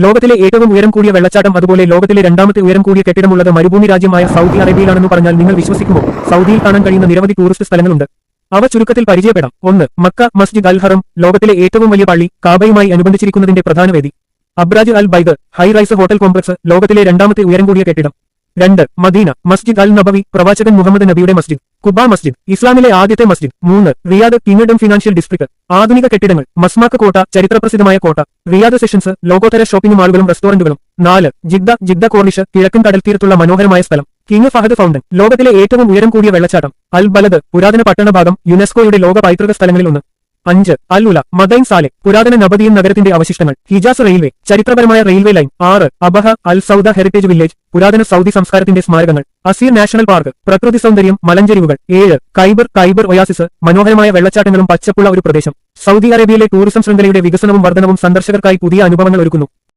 ലോകത്തിലെ ഏറ്റവും ഉയരം കൂടിയ വെള്ളച്ചാട്ടം അതുപോലെ ലോകത്തിലെ രണ്ടാമത്തെ ഉയരം കൂടിയ കെട്ടിടമുള്ളത് മരുഭൂമി രാജ്യമായ സൗദി അറേബ്യയിലാണെന്ന് പറഞ്ഞാൽ നിങ്ങൾ വിശ്വസിക്കുമോ? സൗദിയിൽ കാണാൻ കഴിയുന്ന നിരവധി ടൂറിസ്റ്റ് സ്ഥലങ്ങളുണ്ട്. അവ ചുരുക്കത്തിൽ പരിചയപ്പെടാം. 1. മക്ക മസ്ജിദ് അൽ ഹറം, ലോകത്തിലെ ഏറ്റവും വലിയ പള്ളി, കാബയുമായി അനുബന്ധിച്ചിരിക്കുന്നതിന്റെ പ്രധാന വേദി. അബ്രാജ് അൽ ബൈദ്, ഹൈ റൈസ് ഹോട്ടൽ കോംപ്ലക്സ്, ലോകത്തിലെ രണ്ടാമത്തെ ഉയരം കൂടിയ കെട്ടിടം. 2. മദീന മസ്ജിദ് അൽ നബവി, പ്രവാചകൻ മുഹമ്മദ് നബിയുടെ മസ്ജിദ്. കുബ മസ്ജിദ്, ഇസ്ലാമിലെ ആദ്യത്തെ മസ്ജിദ്. 3. റിയാദ് കിങ്ഡം ഫിനാൻഷ്യൽ ഡിസ്ട്രിക്ട്, ആധുനിക കെട്ടിടങ്ങൾ. മസ്മാക്ക് കോട്ട, ചരിത്രപ്രസിദ്ധമായ കോട്ട. റിയാദ് സെഷൻസ്, ലോകോത്തര ഷോപ്പിംഗ് മാളുകളും റെസ്റ്റോറന്റുകളും. 4. ജിദ്ദ കോർണിഷ്, കിഴക്കൻ കടൽത്തീരത്തുള്ള മനോഹരമായ സ്ഥലം. കിങ് ഫഹദ് ഫൗണ്ടൻ, ലോകത്തിലെ ഏറ്റവും ഉയരം കൂടിയ വെള്ളച്ചാട്ടം. അൽ ബലദ്, പുരാതന പട്ടണ ഭാഗം, യുനെസ്കോയുടെ ലോക പൈതൃക സ്ഥലങ്ങളിൽ ഒന്ന്. 5. അൽ ഉല മദൈൻ സാലെ, പുരാതന നബദിയൻ നഗരത്തിന്റെ അവശിഷ്ടങ്ങൾ. ഹിജാസ് റെയിൽവേ, ചരിത്രപരമായ റെയിൽവേ ലൈൻ. 6. അബഹ അൽ സൗദ ഹെറിറ്റേജ് വില്ലേജ്, പുരാതന സൗദി സംസ്കാരത്തിന്റെ സ്മാരകങ്ങൾ. അസീർ നാഷണൽ പാർക്ക്, പ്രകൃതി സൗന്ദര്യം, മലഞ്ചെരിവുകൾ. 7. കൈബർ ഒയാസിസ്, മനോഹരമായ വെള്ളച്ചാട്ടങ്ങളും പച്ചപ്പുള്ള ഒരു പ്രദേശം. സൗദി അറേബ്യയിലെ ടൂറിസം ശൃംഖലയുടെ വികസനവും വർധനവും സന്ദർശകർക്കായി പുതിയ അനുഭവങ്ങൾ ഒരുക്കുന്നു.